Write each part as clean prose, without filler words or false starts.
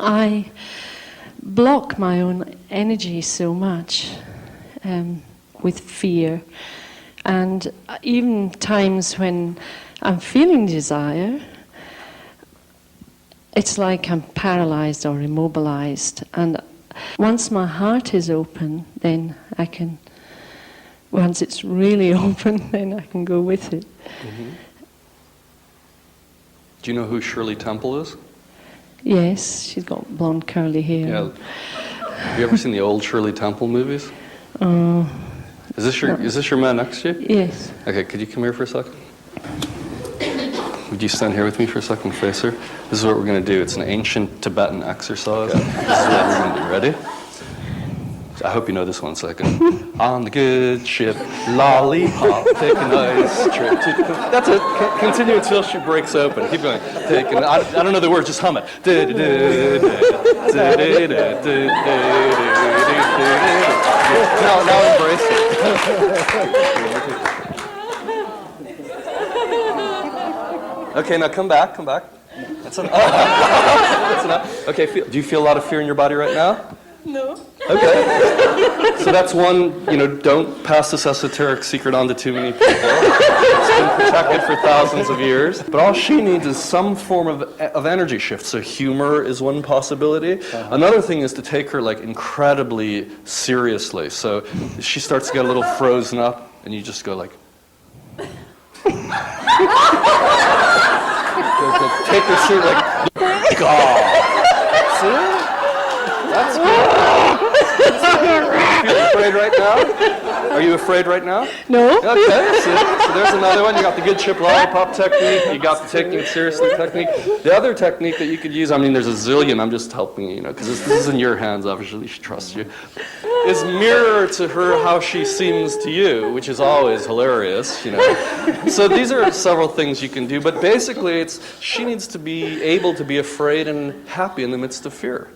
I block my own energy so much with fear. And even times when I'm feeling desire, it's like I'm paralyzed or immobilized. And once my heart is open, then I can, once it's really open, then I can go with it. Mm-hmm. Do you know who Shirley Temple is? Yes, she's got blonde curly hair. Yeah. Have you ever seen the old Shirley Temple movies? Is this your man next to you? Yes. Okay, could you come here for a second? Would you stand here with me for a second, face her? This is what we're going to do. It's an ancient Tibetan exercise. This is what we're going to do. Ready? I hope you know this 1 second. On the good ship, lollipop, take a nice trip. That's it. Continue until she breaks open. Keep going. I don't know the words, just hum it. Now embrace it. Okay, now come back. That's enough. That's enough. Okay, do you feel a lot of fear in your body right now? No. Okay. So that's one, don't pass this esoteric secret on to too many people. It's been protected for thousands of years. But all she needs is some form of energy shift. So humor is one possibility. Another thing is to take her incredibly seriously. So she starts to get a little frozen up, and you just go like... Take her seriously, God. See? That's good. Are you afraid right now? Are you afraid right now? No. Okay, so there's another one. You got the good chip lollipop technique. You got the taking it seriously technique. The other technique that you could use, there's a zillion. I'm just helping you, because this is in your hands, obviously. She trusts you. Is mirror to her how she seems to you, which is always hilarious, So these are several things you can do, but basically she needs to be able to be afraid and happy in the midst of fear.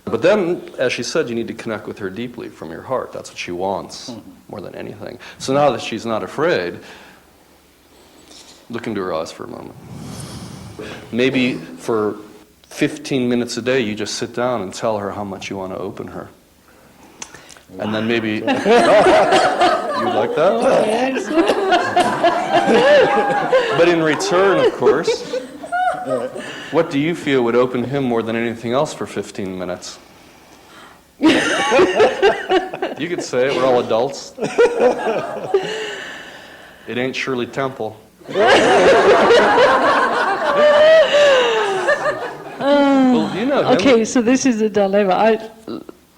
But then, as she said, you need to connect with her deeply from your heart. That's what she wants more than anything. So now that she's not afraid, look into her eyes for a moment. Maybe for 15 minutes a day, you just sit down and tell her how much you want to open her. And then maybe... You like that? Yes. But in return, of course... What do you feel would open him more than anything else for 15 minutes? You could say it, we're all adults. It ain't Shirley Temple. Well, you know him. Okay, so this is a dilemma.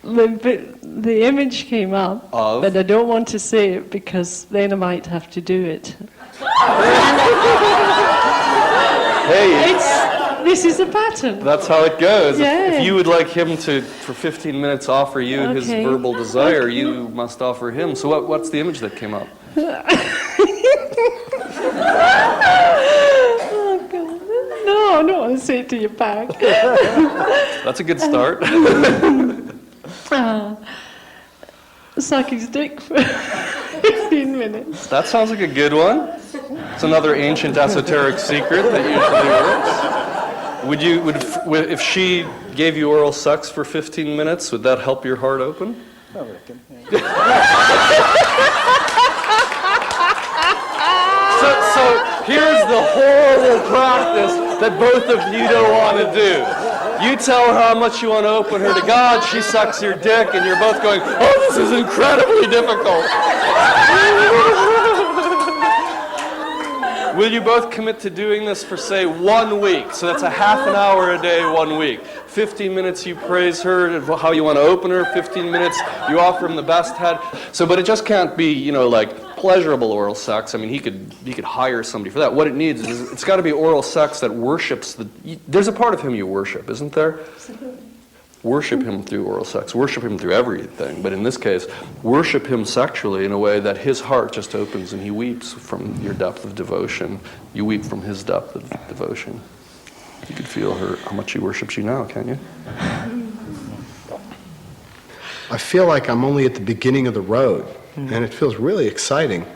The image came up, but I don't want to say it because then I might have to do it. Hey, this is a pattern. That's how it goes. Yeah. If you would like him to, for 15 minutes, offer you his verbal desire, you must offer him. So what's the image that came up? Oh, God. No, I don't want to say it to your back. That's a good start. Suck his dick for 15 minutes. That sounds like a good one. It's another ancient esoteric secret that usually works. If she gave you oral sex for 15 minutes, would that help your heart open? I reckon. So here's the horrible practice that both of you don't want to do. You tell her how much you want to open her to God, she sucks your dick, and you're both going, oh, this is incredibly difficult. Will you both commit to doing this for, say, 1 week? So that's a half an hour a day, 1 week. 15 minutes you praise her, how you want to open her. 15 minutes you offer him the best head. But it just can't be, pleasurable oral sex. He could hire somebody for that. What it needs is, it's got to be oral sex that worships there's a part of him you worship, isn't there? Worship him through oral sex. Worship him through everything. But in this case, worship him sexually in a way that his heart just opens and he weeps from your depth of devotion. You weep from his depth of devotion. You could feel how much he worships you now, can't you? I feel like I'm only at the beginning of the road, and it feels really exciting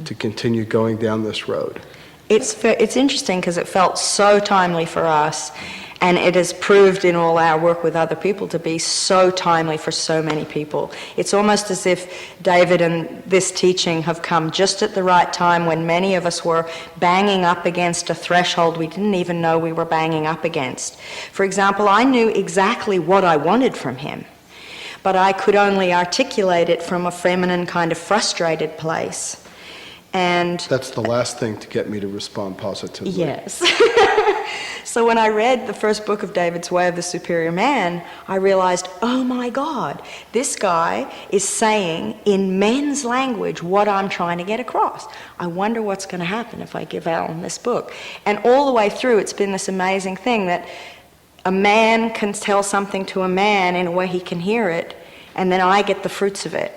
to continue going down this road. It's interesting because it felt so timely for us. And it has proved in all our work with other people to be so timely for so many people. It's almost as if David and this teaching have come just at the right time when many of us were banging up against a threshold we didn't even know we were banging up against. For example, I knew exactly what I wanted from him, but I could only articulate it from a feminine kind of frustrated place. And That's the last thing to get me to respond positively. yes. So when I read the first book of David's Way of the Superior Man, I realized, oh my God, this guy is saying in men's language what I'm trying to get across. I wonder what's going to happen if I give Alan this book. And all the way through, it's been this amazing thing that a man can tell something to a man in a way he can hear it, and then I get the fruits of it.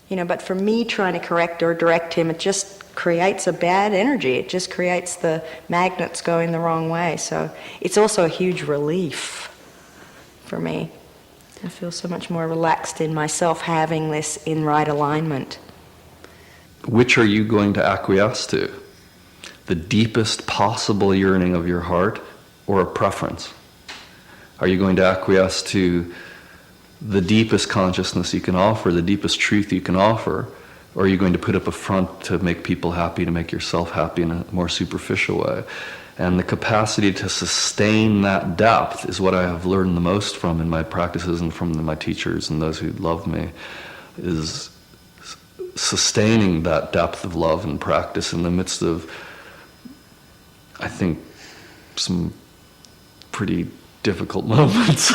You know, but for me trying to correct or direct him, it just creates a bad energy. It just creates the magnets going the wrong way. So it's also a huge relief for me. I feel so much more relaxed in myself having this in right alignment. Which are you going to acquiesce to? The deepest possible yearning of your heart, or a preference? Are you going to acquiesce to the deepest consciousness you can offer, the deepest truth you can offer, or are you going to put up a front to make people happy, to make yourself happy in a more superficial way? And the capacity to sustain that depth is what I have learned the most from in my practices and from my teachers and those who love me, is sustaining that depth of love and practice in the midst of, I think, some pretty difficult moments.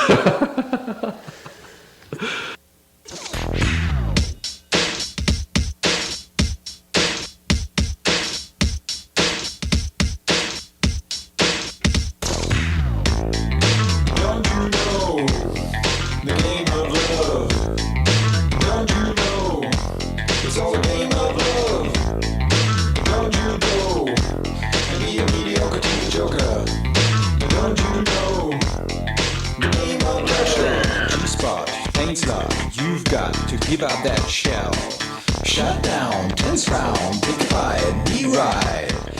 You've got to give out that shell. Shut down, tense round, pick a fight, be right.